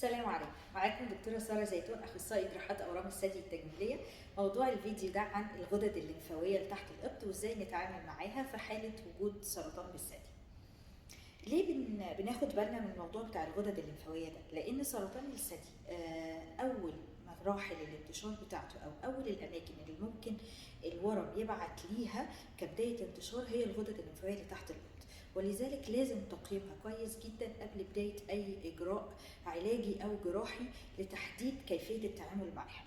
السلام عليكم، معاكم دكتورة سارة زيتون، أخصائي جراحات أورام الثدي التجميلية. موضوع الفيديو ده عن الغدد الليمفاوية اللي تحت الإبط وإزاي نتعامل معاها في حالة وجود سرطان بالثدي. ليه بناخد بالنا من الموضوع بتاع الغدد الليمفاوية ده؟ لأن سرطان الثدي أول مراحل الانتشار بتاعته أو أول الأماكن اللي ممكن الورم يبعت ليها كبداية انتشار هي الغدد الليمفاوية اللي تحت الإبط، ولذلك لازم تقييمها كويس جدا قبل بداية أي إجراء علاجي أو جراحي لتحديد كيفية التعامل معها.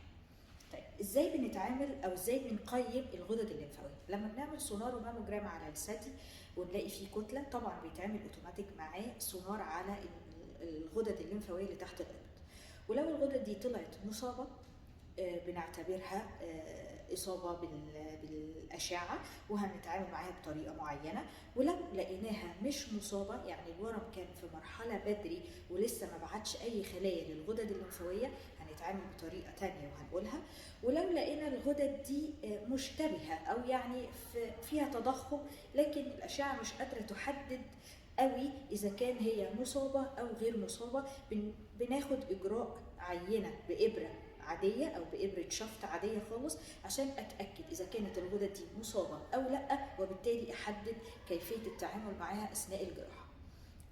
طيب ازاي بنتعامل او ازاي بنقيم الغدد الليمفاويه؟ لما بنعمل سونار وماموجرام على الثدي ونلاقي فيه كتله، طبعا بيتعمل اوتوماتيك معاه سونار على الغدد الليمفاويه اللي تحت الابط، ولو الغدد دي طلعت مصابه بنعتبرها إصابة بالأشعة وهنتعامل معاها بطريقة معينة. ولو لقيناها مش مصابة، يعني الورم كان في مرحلة بدري ولسه ما بعتش أي خلايا للغدد الليمفاوية، هنتعامل بطريقة تانية وهنقولها. ولو لقينا الغدد دي مشتبهة أو يعني فيها تضخم لكن الأشعة مش قادرة تحدد قوي إذا كان هي مصابة أو غير مصابة، بناخد إجراء عينة بإبرة عادية أو بإبرة شفط عادية خالص عشان أتأكد إذا كانت الغدد دي مصابة أو لأ، وبالتالي أحدد كيفية التعامل معها أثناء الجراحة.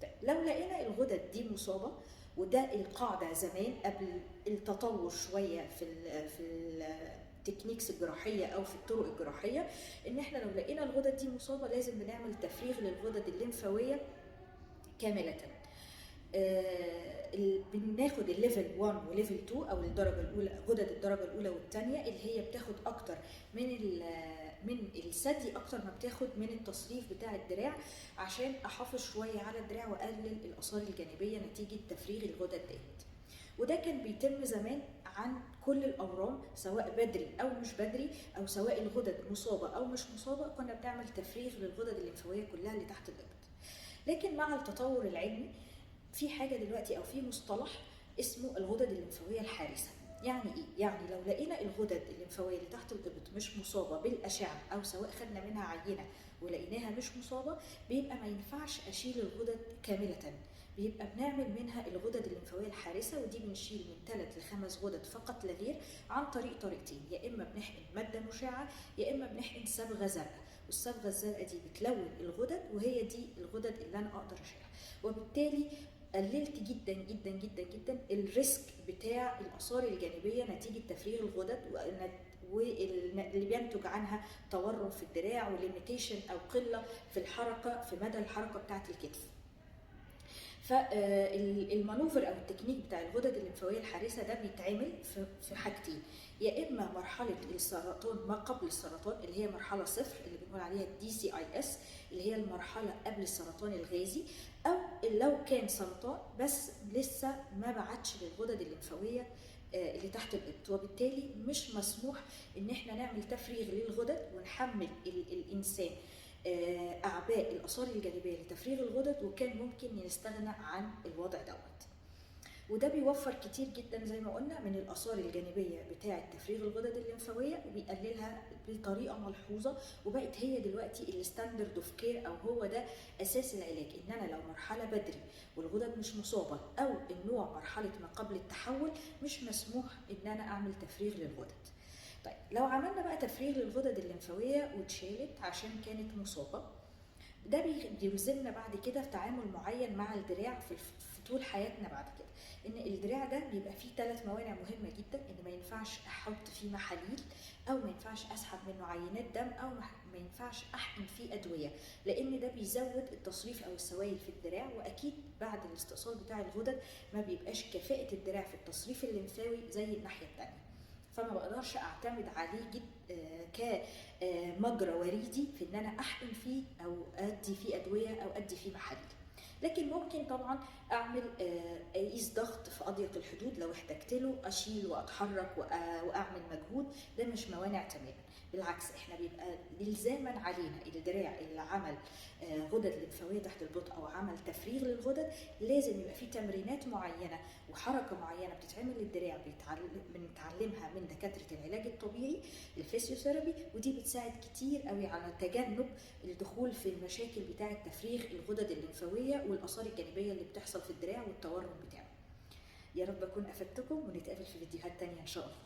طيب لو لقينا الغدد دي مصابة، وده القاعدة زمان قبل التطور شوية في التكنيكس الجراحية أو في الطرق الجراحية، إن إحنا لو لقينا الغدد دي مصابة لازم بنعمل تفريغ للغدد الليمفاوية كاملة. بناخد الليفل 1 وليفل 2 او الدرجه الاولى، غدد الدرجه الاولى والثانيه اللي هي بتاخد اكتر من الثدي اكتر ما بتاخد من التصريف بتاع الدراع، عشان احافظ شويه على الدراع واقلل الاثار الجانبيه نتيجه تفريغ الغدد ديت. وده كان بيتم زمان عن كل الاورام سواء بدري او مش بدري، او سواء الغدد مصابه او مش مصابه، كنا بنعمل تفريغ للغدد الليمفاويه كلها اللي تحت الابط. لكن مع التطور العلمي في حاجه دلوقتي او في مصطلح اسمه الغدد الليمفاويه الحارسه. يعني ايه؟ يعني لو لقينا الغدد الليمفاويه اللي تحت الابط مش مصابه بالاشعه، او سواء خدنا منها عينه ولقيناها مش مصابه، بيبقى ما ينفعش اشيل الغدد كامله، بيبقى بنعمل منها الغدد الليمفاويه الحارسه، ودي بنشيل من 3 ل 5 غدد فقط لا غير عن طريق طريقتين، يا اما بنحقن ماده مشعه يا اما بنحقن صبغه زرقاء، والصبغه الزرقاء دي بتلون الغدد وهي دي الغدد اللي انا اقدر اشيلها. وبالتالي قللت جدا جدا جدا جدا الريسك بتاع الاثار الجانبيه نتيجه تفريغ الغدد، واللي بينتج عنها تورم في الدراع وليميتيشن او قله في الحركه، في مدى الحركه بتاعه الكتف. فالمانوفر او التكنيك بتاع الغدد الليمفاويه الحارسه ده بيتعمل في حاجتين، يا اما مرحله السرطان ما قبل السرطان اللي هي مرحله صفر اللي بنقول عليها DCIS اللي هي المرحله قبل السرطان الغازي، او لو كان سرطان بس لسه ما بعتش للغدد الليمفاويه اللي تحت الابط، وبالتالي مش مسموح ان احنا نعمل تفريغ للغدد ونحمل الانسان اعباء الاثار الجانبيه لتفريغ الغدد، وكان ممكن نستغنى عن الوضع دوت. وده بيوفر كتير جدا زي ما قلنا من الاثار الجانبيه بتاعه تفريغ الغدد الليمفاويه، وبيقللها بطريقه ملحوظه، وبقت هي دلوقتي الستاندرد اوف كير، او هو ده اساس العلاج. ان انا لو مرحله بدري والغدد مش مصابه، او النوع مرحله ما قبل التحول، مش مسموح ان انا اعمل تفريغ للغدد. طيب لو عملنا بقى تفريغ للغدد الليمفاويه واتشالت عشان كانت مصابه، ده بيلزمنا بعد كده في تعامل معين مع الدراع في طول حياتنا بعد كده. ان الدراع ده بيبقى فيه 3 موانع مهمه جدا، ان ما ينفعش احط فيه محاليل، او ما ينفعش اسحب منه عينات دم، او ما ينفعش احقن فيه ادويه، لان ده بيزود التصريف او السوائل في الدراع، واكيد بعد الاستئصال بتاع الغدد ما بيبقاش كفاءه الدراع في التصريف الليمفاوي زي الناحيه الثانيه، فما بقدرش اعتمد عليه كمجرى وريدي في ان انا احقن فيه او ادي فيه ادويه او ادي فيه محاليل. لكن ممكن طبعا اعمل اقيس ضغط في اضيق الحدود لو احتجت له، اشيل واتحرك واعمل مجهود، ده مش موانع تماما. بالعكس احنا بيبقى الزاما علينا الدراع اللي عمل غدد لمفاويه تحت البطء او عمل تفريغ للغدد، لازم يبقى في تمرينات معينه وحركه معينه بتتعمل للدراع بنتعلمها من دكاتره العلاج الطبيعي الفيزيوثيرابي، ودي بتساعد كتير قوي على تجنب الدخول في المشاكل بتاعه تفريغ الغدد الليمفاويه والاثار الجانبيه اللي بتحصل في الدراع والتورم بتاعه. يا رب اكون افدتكم، ونتقابل في فيديوهات تانية ان شاء الله.